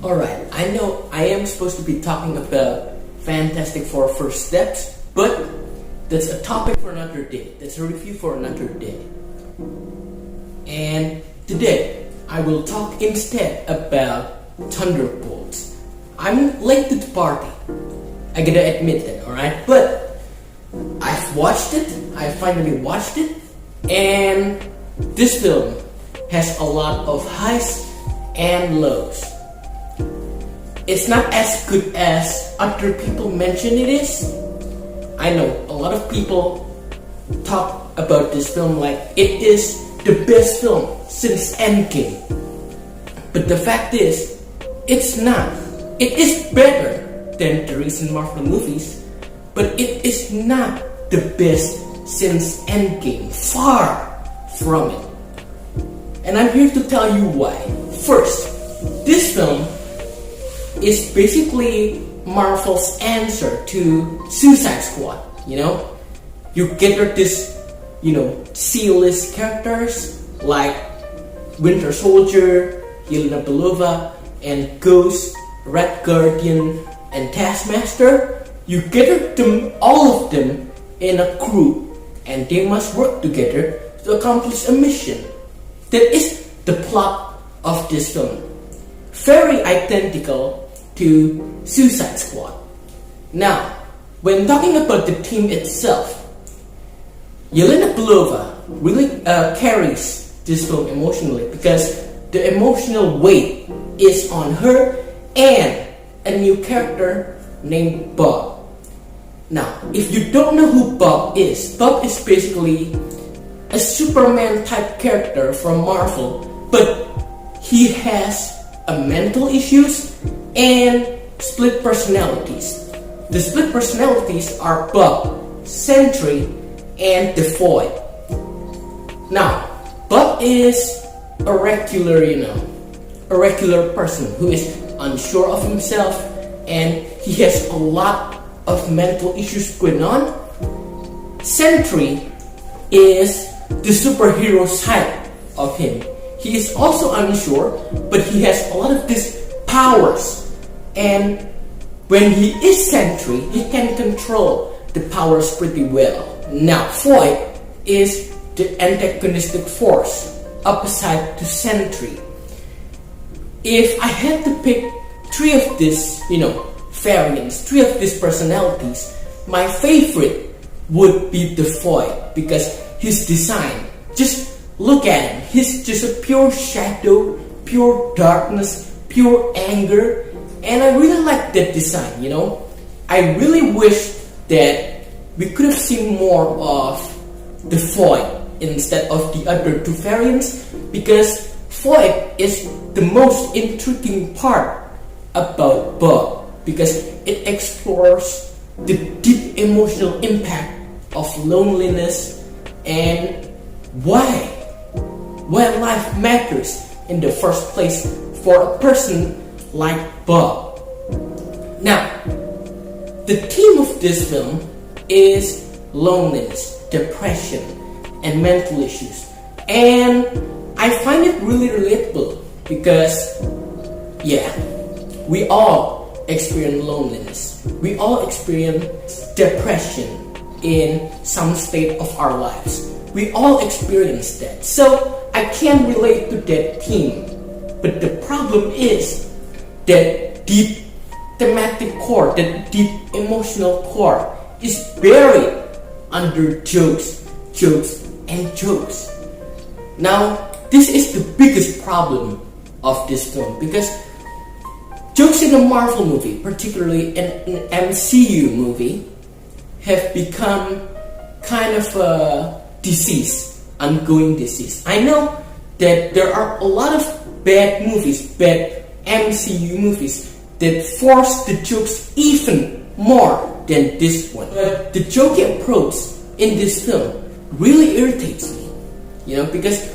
Alright, I know I am supposed to be talking about Fantastic Four First Steps, but that's a topic for another day. That's a review for another day. And today, I will talk instead about Thunderbolts. I'm late to the party. I gotta admit that, alright? But I've watched it, I finally watched it, and this film has a lot of highs and lows. It's not as good as other people mention it is. I know a lot of people talk about this film like it is the best film since Endgame. But the fact is, it's not. It is better than the recent Marvel movies, but it is not the best since Endgame. Far from it. And I'm here to tell you why. First, this film is basically Marvel's answer to Suicide Squad. You get this, C-list characters like Winter Soldier, Yelena Belova, and Ghost, Red Guardian, and Taskmaster. You gather them, all of them, in a group, and they must work together to accomplish a mission. That is the plot of this film. Very identical to Suicide Squad. Now, when talking about the team itself, Yelena Belova really carries this film emotionally because the emotional weight is on her and a new character named Bob. Now, if you don't know who Bob is basically a Superman type character from Marvel, but he has mental issues and split personalities. The split personalities are Bob, Sentry, and the Void. Now, Bob is a regular person who is unsure of himself, and he has a lot of mental issues going on. Sentry is the superhero side of him. He is also unsure, but he has a lot of these powers. And when he is Sentry, he can control the powers pretty well. Now, Void is the antagonistic force, opposite to Sentry. If I had to pick three of these, variants, three of these personalities, my favorite would be the Void because his design, just look at him. He's just a pure shadow, pure darkness, pure anger. And I really like that design, I really wish that we could have seen more of the Void instead of the other two variants, because Void is the most intriguing part about Bob, because it explores the deep emotional impact of loneliness and why life matters in the first place for a person like Bob. Now, the theme of this film is loneliness, depression, and mental issues. And I find it really relatable because, we all experience loneliness. We all experience depression in some state of our lives. We all experience that. So I can relate to that theme. But the problem is that deep thematic core, that deep emotional core is buried under jokes, and jokes. Now, this is the biggest problem of this film because jokes in a Marvel movie, particularly in an MCU movie, have become kind of a disease, ongoing disease. I know that there are a lot of bad MCU movies that force the jokes even more than this one. But the jokey approach in this film really irritates me, because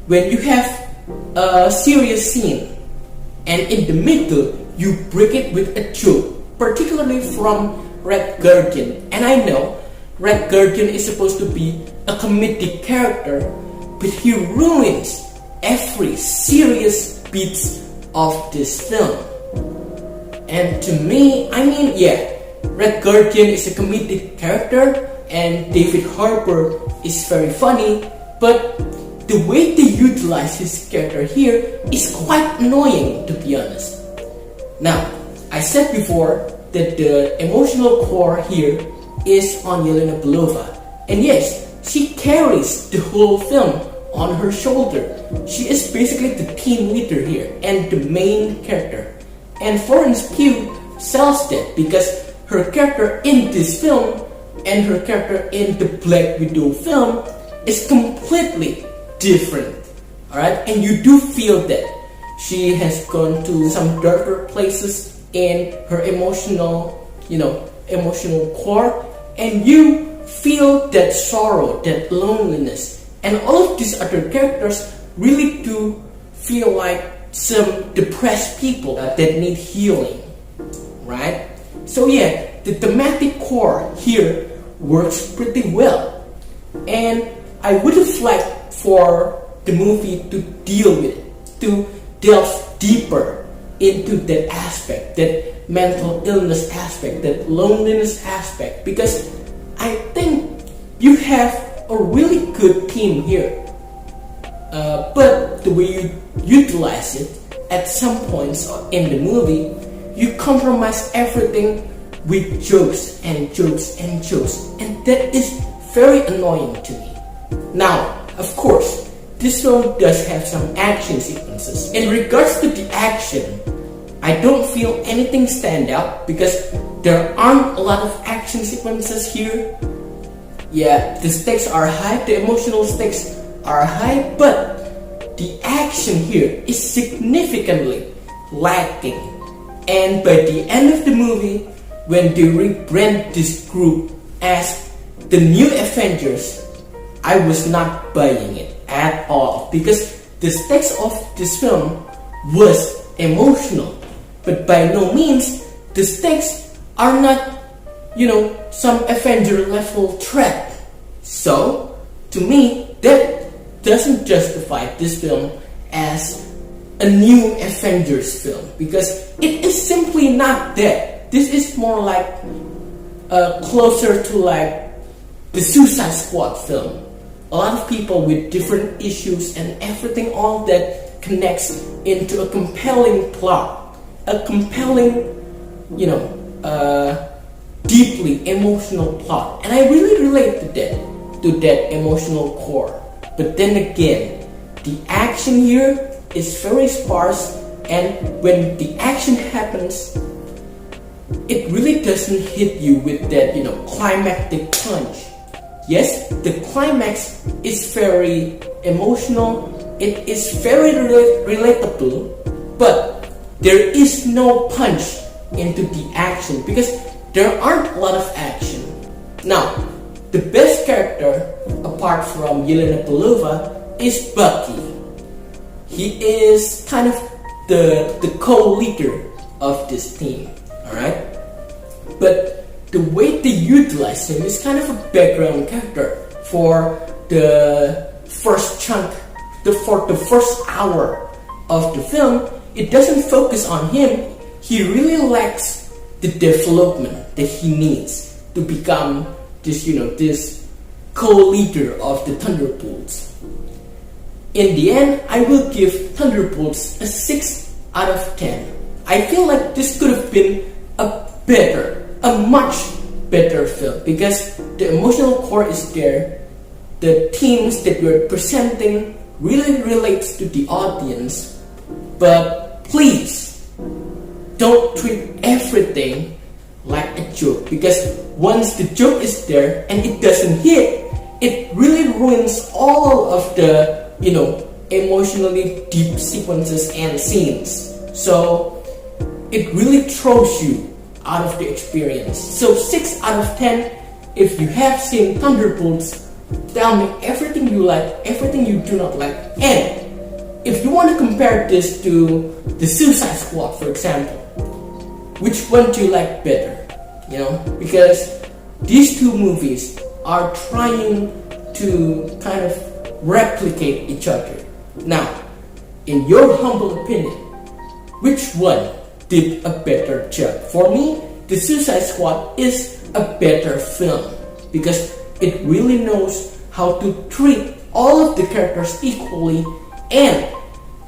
when you have a serious scene and in the middle you break it with a joke, particularly from Red Guardian. And I know Red Guardian is supposed to be a comedic character, but he ruins every serious beats of this film. And to me, I mean, yeah, Red Guardian is a comedic character and David Harbour is very funny, but the way they utilize his character here is quite annoying, to be honest. Now, I said before that the emotional core here is on Yelena Belova. And yes, she carries the whole film on her shoulder. She is basically the team leader here and the main character. And Florence Pugh sells that because her character in this film and her character in the Black Widow film is completely different. Alright? And you do feel that she has gone to some darker places in her emotional core, and you feel that sorrow, that loneliness. And all of these other characters really do feel like some depressed people that need healing, right? So yeah, the thematic core here works pretty well, and I would have liked for the movie to deal with it, to delve deeper into that aspect, that mental illness aspect, that loneliness aspect, because I think you have a really good team here, but the way you utilize it at some points in the movie, you compromise everything with jokes and jokes and jokes, and that is very annoying to me. Now, of course, this film does have some action sequences. In regards to the action, I don't feel anything stand out because there aren't a lot of action sequences here. Yeah, the stakes are high, the emotional stakes are high, but the action here is significantly lacking. And by the end of the movie, when they rebrand this group as the New Avengers, I was not buying it at all because the stakes of this film was emotional, but by no means the stakes are not, some Avenger level threat. So to me, that doesn't justify this film as a New Avengers film because it is simply not that. This is more like closer to like the Suicide Squad film. A lot of people with different issues and everything, all that connects into a compelling plot, a compelling, deeply emotional plot. And I really relate to that emotional core. But then again, the action here is very sparse, and when the action happens, it really doesn't hit you with that, climactic punch. Yes, the climax is very emotional, it is very relatable, but there is no punch into the action because there aren't a lot of action. Now, the best character apart from Yelena Belova is Bucky. He is kind of the co-leader of this team, alright? But the way they utilize him is kind of a background character for the first chunk, for the first hour of the film. It doesn't focus on him. He really lacks the development that he needs to become this, this co-leader of the Thunderbolts. In the end, I will give Thunderbolts a 6 out of 10. I feel like this could have been a much better film because the emotional core is there. The themes that we're presenting really relates to the audience, but please don't treat everything like a joke because once the joke is there and it doesn't hit, it really ruins all of the emotionally deep sequences and scenes. So it really throws you out of the experience. So 6 out of 10. If you have seen Thunderbolts, tell me everything you like, everything you do not like, and if you want to compare this to the Suicide Squad, for example, which one do you like better? Because these two movies are trying to kind of replicate each other. Now, in your humble opinion, which one did a better job. For me, The Suicide Squad is a better film because it really knows how to treat all of the characters equally and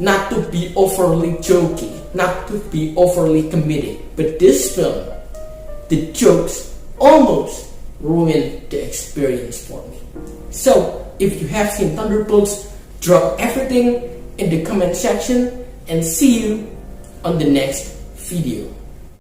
not to be overly jokey, not to be overly comedic. But this film, the jokes almost ruined the experience for me. So, if you have seen Thunderbolts, drop everything in the comment section and see you on the next video.